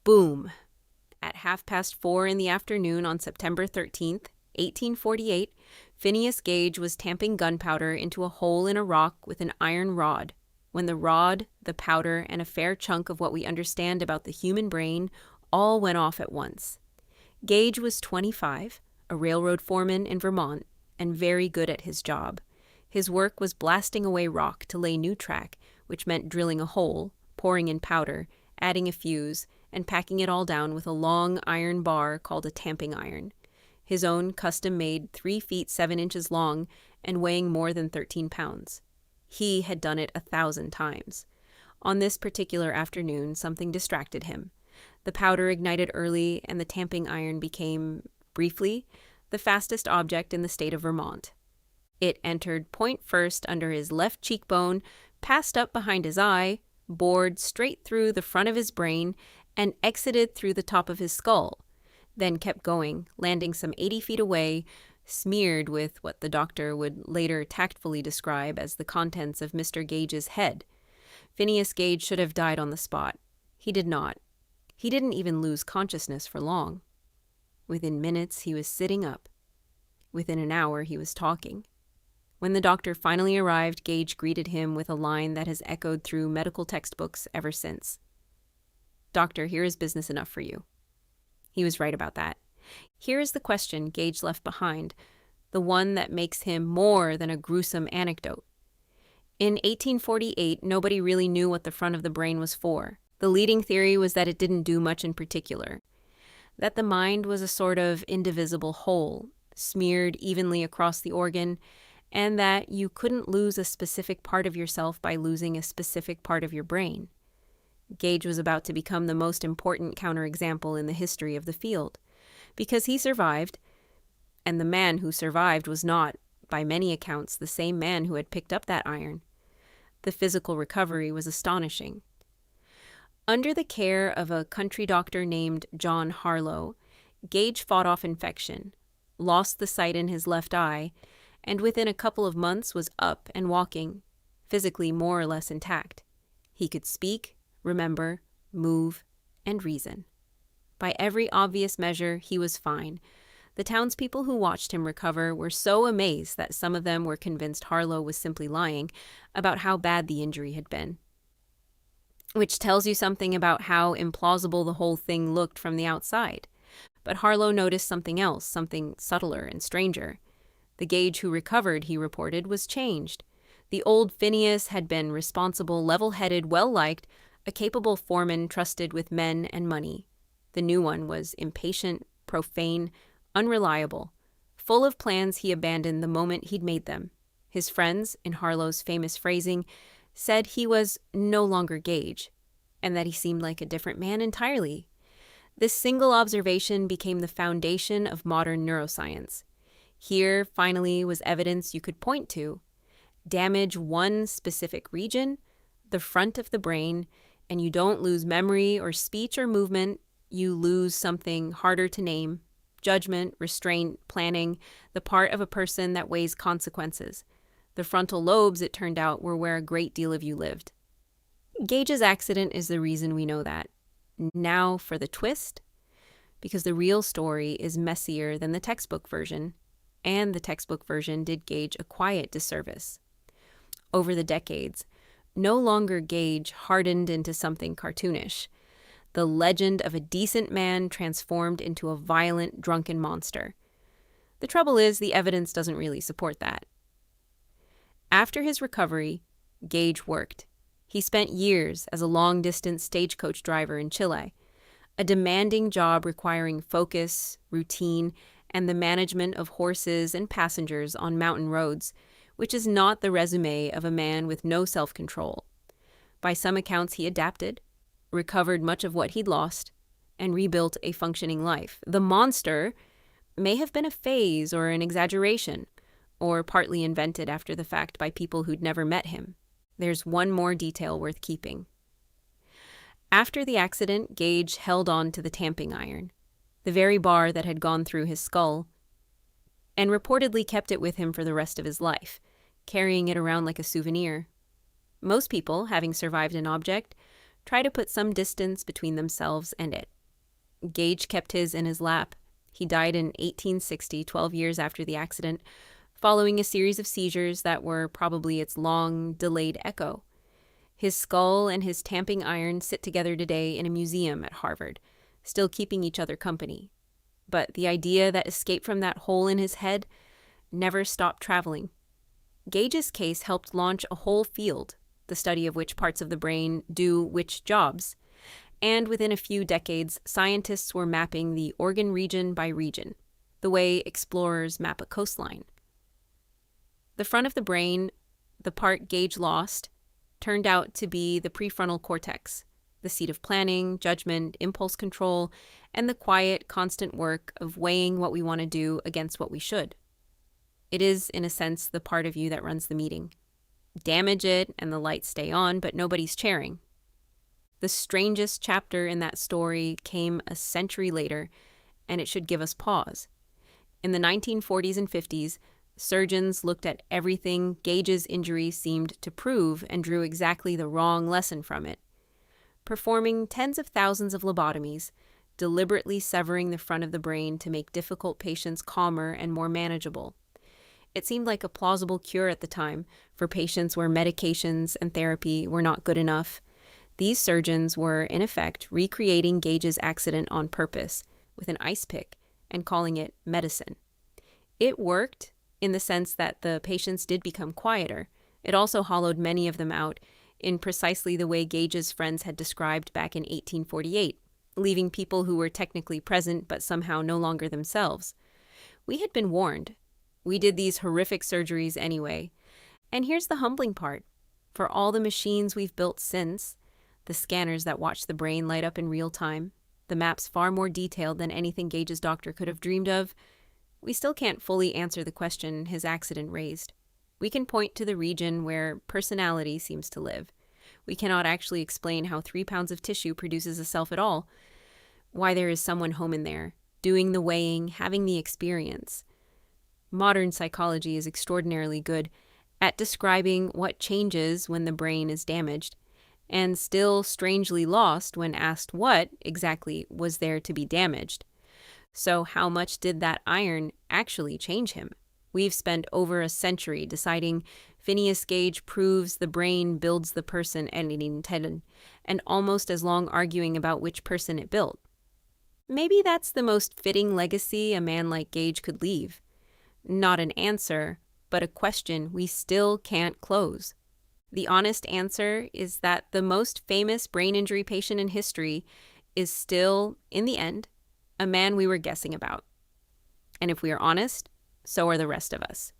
Boom! At 4:30 in the afternoon on September 13th, 1848, Phineas Gage was tamping gunpowder into a hole in a rock with an iron rod, when the rod, the powder, and a fair chunk of what we understand about the human brain all went off at once. Gage was 25, a railroad foreman in Vermont, and very good at his job. His work was blasting away rock to lay new track, which meant drilling a hole, pouring in powder, adding a fuse, and packing it all down with a long iron bar called a tamping iron. His own custom-made 3 feet 7 inches long and weighing more than 13 pounds. He had done it 1,000 times. On this particular afternoon, something distracted him. The powder ignited early, and the tamping iron became, briefly, the fastest object in the state of Vermont. It entered point first under his left cheekbone, passed up behind his eye, bored straight through the front of his brain, and exited through the top of his skull, then kept going, landing some 80 feet away, smeared with what the doctor would later tactfully describe as the contents of Mr. Gage's head. Phineas Gage should have died on the spot. He did not. He didn't even lose consciousness for long. Within minutes, he was sitting up. Within an hour, he was talking. When the doctor finally arrived, Gage greeted him with a line that has echoed through medical textbooks ever since. "Doctor, here is business enough for you." He was right about that. Here is the question Gage left behind, the one that makes him more than a gruesome anecdote. In 1848, nobody really knew what the front of the brain was for. The leading theory was that it didn't do much in particular, that the mind was a sort of indivisible whole, smeared evenly across the organ, and that you couldn't lose a specific part of yourself by losing a specific part of your brain. Gage was about to become the most important counterexample in the history of the field, because he survived, and the man who survived was not, by many accounts, the same man who had picked up that iron. The physical recovery was astonishing. Under the care of a country doctor named John Harlow, Gage fought off infection, lost the sight in his left eye, and within a couple of months was up and walking, physically more or less intact. He could speak, remember, move, and reason. By every obvious measure, he was fine. The townspeople who watched him recover were so amazed that some of them were convinced Harlow was simply lying about how bad the injury had been. Which tells you something about how implausible the whole thing looked from the outside. But Harlow noticed something else, something subtler and stranger. The Gage who recovered, he reported, was changed. The old Phineas had been responsible, level-headed, well-liked, a capable foreman trusted with men and money. The new one was impatient, profane, unreliable, full of plans he abandoned the moment he'd made them. His friends, in Harlow's famous phrasing, said he was no longer Gage, and that he seemed like a different man entirely. This single observation became the foundation of modern neuroscience. Here, finally, was evidence you could point to. Damage one specific region, the front of the brain, and you don't lose memory or speech or movement, you lose something harder to name: judgment, restraint, planning, the part of a person that weighs consequences. The frontal lobes, it turned out, were where a great deal of you lived. Gage's accident is the reason we know that. Now for the twist, because the real story is messier than the textbook version, and the textbook version did Gage a quiet disservice. Over the decades, no longer Gage hardened into something cartoonish. The legend of a decent man transformed into a violent, drunken monster. The trouble is, the evidence doesn't really support that. After his recovery, Gage worked. He spent years as a long-distance stagecoach driver in Chile, a demanding job requiring focus, routine, and the management of horses and passengers on mountain roads, which is not the resume of a man with no self-control. By some accounts, he adapted, recovered much of what he'd lost, and rebuilt a functioning life. The monster may have been a phase or an exaggeration, or partly invented after the fact by people who'd never met him. There's one more detail worth keeping. After the accident, Gage held on to the tamping iron, the very bar that had gone through his skull, and reportedly kept it with him for the rest of his life, carrying it around like a souvenir. Most people, having survived an object, try to put some distance between themselves and it. Gage kept his in his lap. He died in 1860, 12 years after the accident, following a series of seizures that were probably its long, delayed echo. His skull and his tamping iron sit together today in a museum at Harvard, still keeping each other company. But the idea that escaped from that hole in his head never stopped traveling. Gage's case helped launch a whole field, the study of which parts of the brain do which jobs. And within a few decades, scientists were mapping the organ region by region, the way explorers map a coastline. The front of the brain, the part Gage lost, turned out to be the prefrontal cortex, the seat of planning, judgment, impulse control, and the quiet, constant work of weighing what we want to do against what we should. It is, in a sense, the part of you that runs the meeting. Damage it and the lights stay on, but nobody's chairing. The strangest chapter in that story came a century later, and it should give us pause. In the 1940s and 50s, surgeons looked at everything Gage's injury seemed to prove and drew exactly the wrong lesson from it. Performing tens of thousands of lobotomies, deliberately severing the front of the brain to make difficult patients calmer and more manageable. It seemed like a plausible cure at the time for patients where medications and therapy were not good enough. These surgeons were, in effect, recreating Gage's accident on purpose with an ice pick and calling it medicine. It worked in the sense that the patients did become quieter. It also hollowed many of them out in precisely the way Gage's friends had described back in 1848, leaving people who were technically present but somehow no longer themselves. We had been warned. We did these horrific surgeries anyway. And here's the humbling part. For all the machines we've built since, the scanners that watch the brain light up in real time, the maps far more detailed than anything Gage's doctor could have dreamed of, we still can't fully answer the question his accident raised. We can point to the region where personality seems to live. We cannot actually explain how 3 pounds of tissue produces a self at all, why there is someone home in there, doing the weighing, having the experience. Modern psychology is extraordinarily good at describing what changes when the brain is damaged, and still strangely lost when asked what exactly was there to be damaged. So how much did that iron actually change him? We've spent over a century deciding Phineas Gage proves the brain builds the person editing intended, and almost as long arguing about which person it built. Maybe that's the most fitting legacy a man like Gage could leave. Not an answer, but a question we still can't close. The honest answer is that the most famous brain injury patient in history is still, in the end, a man we were guessing about. And if we are honest, so are the rest of us.